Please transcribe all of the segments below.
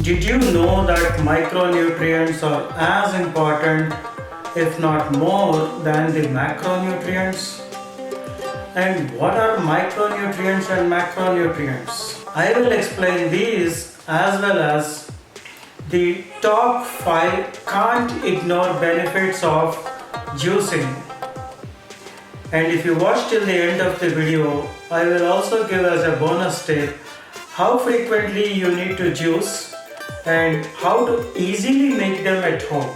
Did you know that micronutrients are as important, if not more, than the macronutrients? And what are micronutrients and macronutrients? I will explain these as well as the top 5 can't ignore benefits of juicing. And if you watch till the end of the video, I will also give as a bonus tip how frequently you need to juice and how to easily make them at home.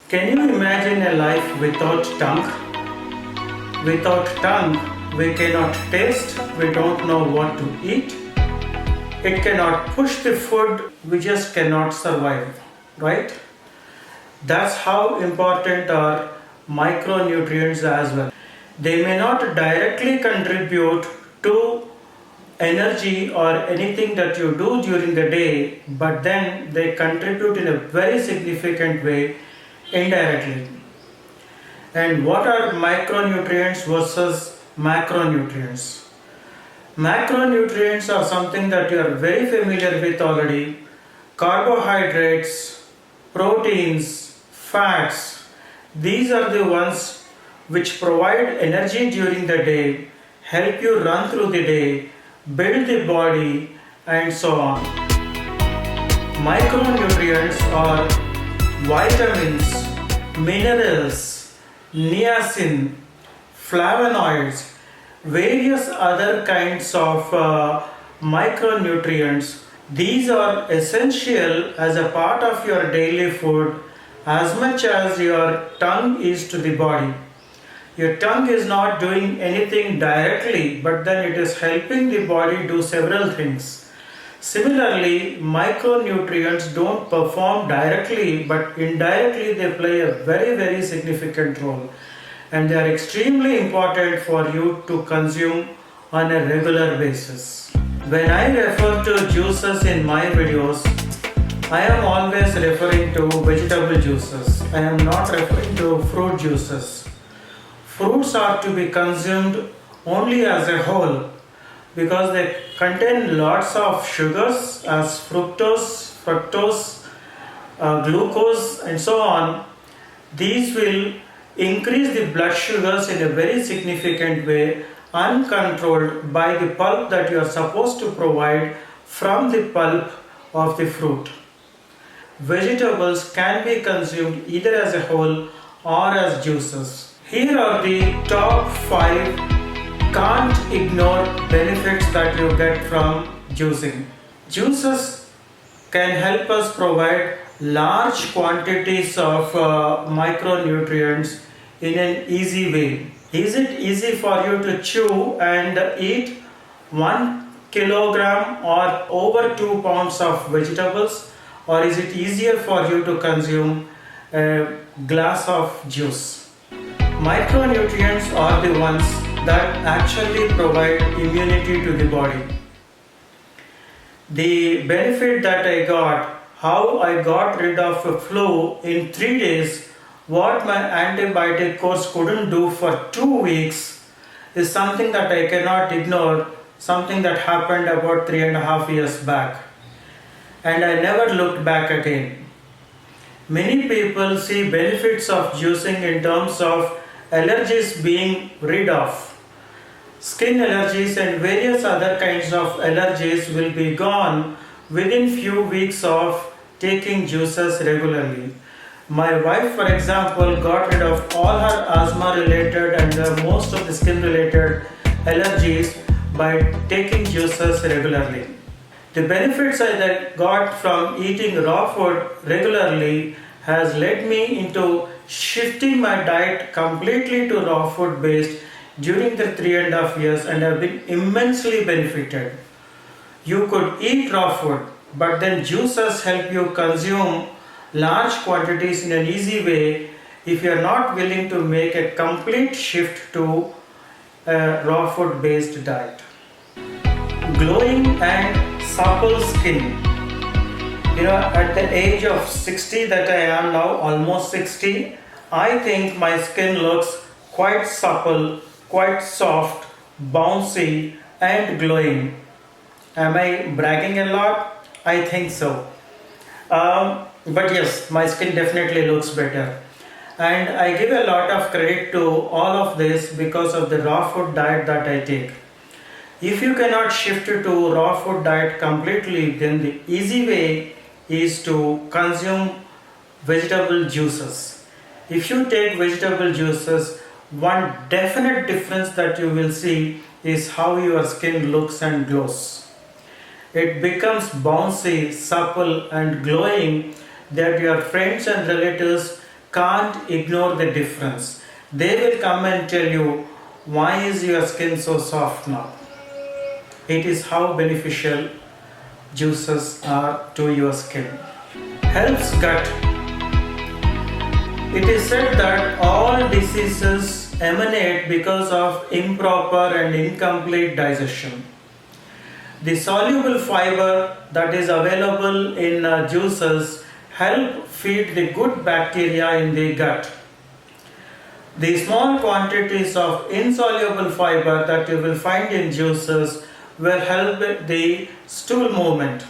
Can you imagine a life without tongue? Without tongue, we cannot taste, we don't know what to eat. It cannot push the food, we just cannot survive, right? That's how important are micronutrients as well. They may not directly contribute to energy or anything that you do during the day, but then they contribute in a very significant way indirectly. And what are micronutrients versus macronutrients? Macronutrients are something that you are very familiar with already. Carbohydrates, proteins, fats, these are the ones which provide energy during the day, help you run through the day, build the body, and so on. Micronutrients are vitamins, minerals, niacin, flavonoids, various other kinds of micronutrients. These are essential as a part of your daily food as much as your tongue is to the body. Your tongue is not doing anything directly, but then it is helping the body do several things. Similarly, micronutrients don't perform directly, but indirectly they play a very significant role, and they are extremely important for you to consume on a regular basis. When I refer to juices in my videos, I am always referring to vegetable juices. I am not referring to fruit juices. Fruits are to be consumed only as a whole because they contain lots of sugars as fructose, glucose, and so on. These will increase the blood sugars in a very significant way, uncontrolled by the pulp that you are supposed to provide from the pulp of the fruit. Vegetables can be consumed either as a whole or as juices. Here are the top 5 can't ignore benefits that you get from juicing. Juices can help us provide large quantities of micronutrients in an easy way. Is it easy for you to chew and eat 1 kilogram or over 2 pounds of vegetables, or is it easier for you to consume a glass of juice? Micronutrients are the ones that actually provide immunity to the body. The benefit that I got, how I got rid of a flu in 3 days, what my antibiotic course couldn't do for 2 weeks, is something that I cannot ignore, something that happened about 3.5 years back. And I never looked back again. Many people see benefits of juicing in terms of allergies being rid of. Skin allergies and various other kinds of allergies will be gone within few weeks of taking juices regularly. My wife, for example, got rid of all her asthma related and most of the skin related allergies by taking juices regularly. The benefits I got from eating raw food regularly has led me into shifting my diet completely to raw food based during the 3.5 years and have been immensely benefited. You could eat raw food, but then juices help you consume large quantities in an easy way if you are not willing to make a complete shift to a raw food based diet. Glowing and supple skin. At the age of 60 that I am now, almost 60, I think my skin looks quite supple, quite soft, bouncy, and glowing. Am I bragging a lot? I think so. But yes, my skin definitely looks better. And I give a lot of credit to all of this because of the raw food diet that I take. If you cannot shift to raw food diet completely, then the easy way is to consume vegetable juices. If you take vegetable juices, one definite difference that you will see is how your skin looks and glows. It becomes bouncy, supple, and glowing that your friends and relatives can't ignore the difference. They will come and tell you, why is your skin so soft now? It is how beneficial juices are to your skin. Helps gut. It is said that all diseases emanate because of improper and incomplete digestion. The soluble fiber that is available in juices help feed the good bacteria in the gut. The small quantities of insoluble fiber that you will find in juices will help the stool movement.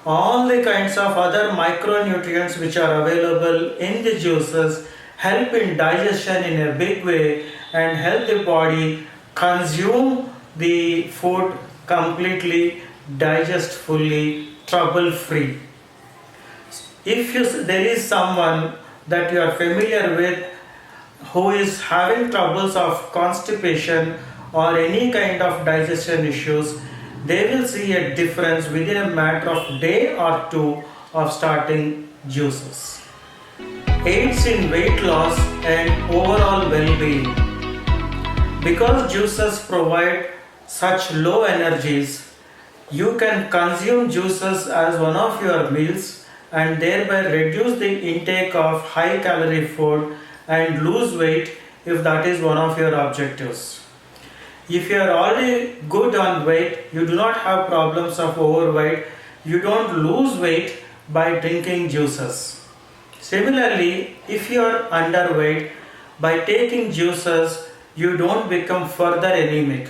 All the kinds of other micronutrients which are available in the juices help in digestion in a big way and help the body consume the food completely, digest fully, trouble free. If there is someone that you are familiar with who is having troubles of constipation or any kind of digestion issues, they will see a difference within a matter of day or two of starting juices. Aids in weight loss and overall well-being. Because juices provide such low energies, you can consume juices as one of your meals and thereby reduce the intake of high calorie food and lose weight if that is one of your objectives. If you are already good on weight, you do not have problems of overweight, you don't lose weight by drinking juices. Similarly, if you are underweight, by taking juices, you don't become further anemic.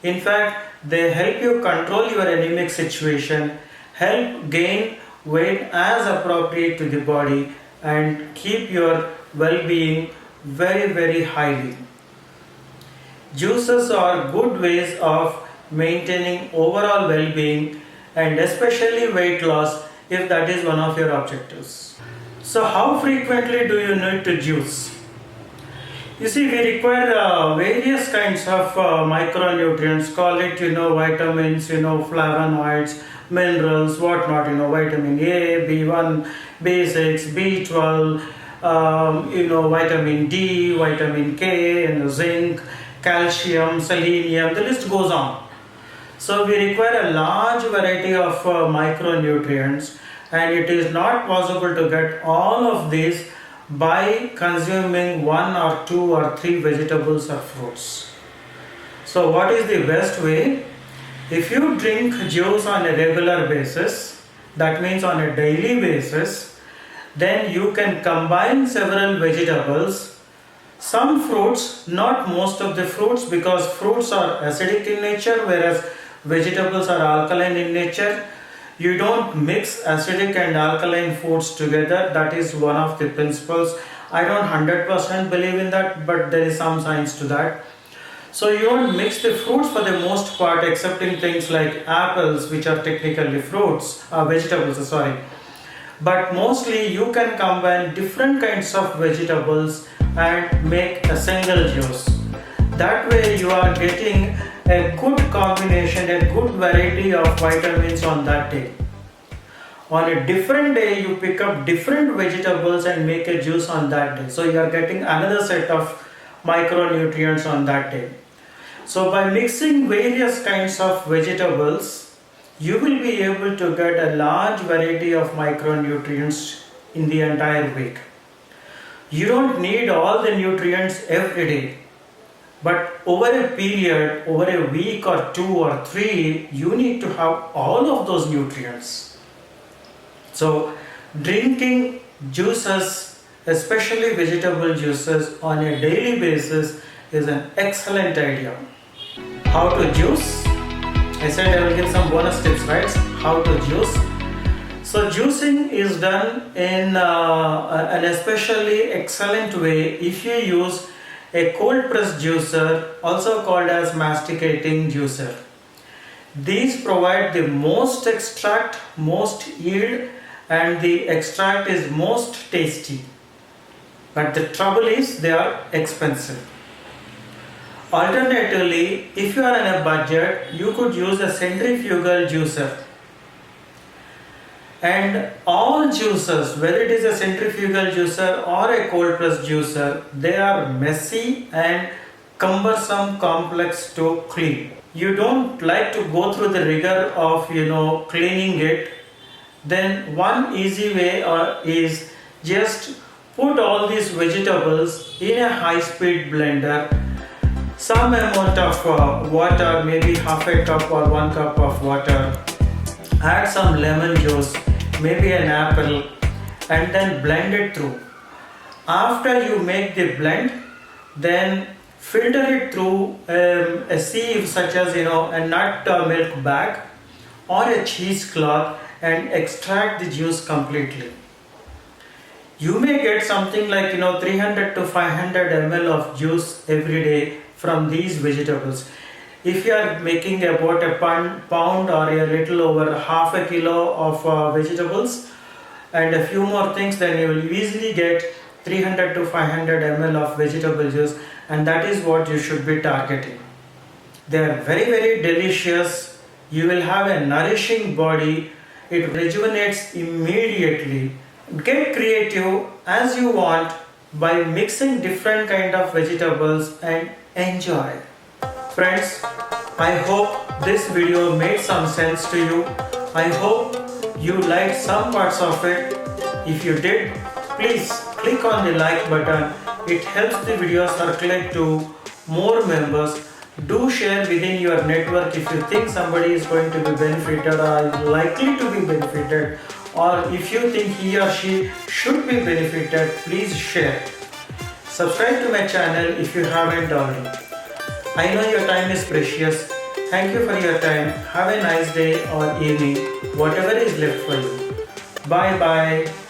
In fact, they help you control your anemic situation, help gain weight as appropriate to the body, and keep your well-being very, very highly. Juices are good ways of maintaining overall well-being and especially weight loss if that is one of your objectives. So how frequently do you need to juice? You see, we require various kinds of micronutrients, call it, vitamins, flavonoids, minerals, whatnot, vitamin A, B1, B6, B12, vitamin D, vitamin K, zinc, calcium, selenium, the list goes on. So we require a large variety of micronutrients, and it is not possible to get all of these by consuming 1 or 2 or 3 vegetables or fruits. So what is the best way? If you drink juice on a regular basis, that means on a daily basis, then you can combine several vegetables, some fruits, not most of the fruits, because fruits are acidic in nature whereas vegetables are alkaline in nature. You don't mix acidic and alkaline foods together. That is one of the principles. I don't 100% believe in that, but there is some science to that. So you don't mix the fruits for the most part, excepting things like apples, which are technically vegetables. But mostly you can combine different kinds of vegetables and make a single juice. That way you are getting a good combination, a good variety of vitamins on that day. On a different day, you pick up different vegetables and make a juice on that day. So you are getting another set of micronutrients on that day. So by mixing various kinds of vegetables, you will be able to get a large variety of micronutrients in the entire week. You don't need all the nutrients every day, but over a period, over a week or 2 or 3, you need to have all of those nutrients. So drinking juices, especially vegetable juices, on a daily basis is an excellent idea. How to juice? I said I will give some bonus tips, right? How to juice. So juicing is done in an especially excellent way if you use a cold press juicer, also called as masticating juicer. These provide the most extract, most yield, and the extract is most tasty. But the trouble is they are expensive. Alternatively, if you are on a budget, you could use a centrifugal juicer. And all juicers, whether it is a centrifugal juicer or a cold press juicer, they are messy and cumbersome, complex to clean. You don't like to go through the rigor of cleaning it. Then one easy way is just put all these vegetables in a high-speed blender. Some amount of water, maybe half a cup or 1 cup of water. Add some lemon juice, maybe an apple, and then blend it through. After you make the blend, then filter it through a sieve such as a nut milk bag or a cheesecloth and extract the juice completely. You may get something like 300 to 500 ml of juice every day from these vegetables. If you are making about a pound or a little over half a kilo of vegetables and a few more things, then you will easily get 300 to 500 ml of vegetable juice, and that is what you should be targeting. They are very, very delicious. You will have a nourishing body. It rejuvenates immediately. Get creative as you want by mixing different kind of vegetables and enjoy. Friends, I hope this video made some sense to you. I hope you liked some parts of it. If you did, please click on the like button. It helps the video circulate to more members. Do share within your network if you think somebody is going to be benefited or is likely to be benefited, or if you think he or she should be benefited, please share. Subscribe to my channel if you haven't already. I know your time is precious. Thank you for your time. Have a nice day or evening, whatever is left for you. Bye bye.